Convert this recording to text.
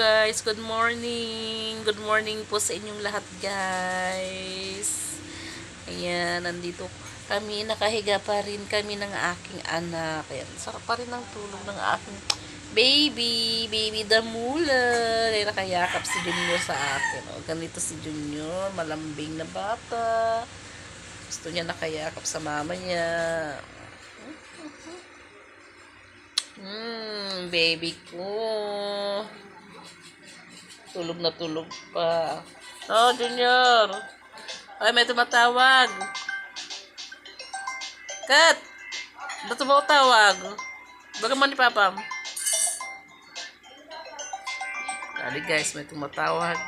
guys, good morning. Good morning po sa inyong lahat guys. Ayan, nandito kami, nakahiga pa rin kami ng aking anak. Ayan, sarap pa rin ang tulog ng aking baby Damula. Ayan, nakayakap si Junior sa akin. O, ganito si Junior, malambing na bata. Gusto niya nakayakap sa mama niya. Baby ko. Tulog na tulog pa. Oh, Junior. Ay, may tumatawag. Kat! Ba't tumatawag? Baga mo ni Papa. Dali guys, may tumatawag.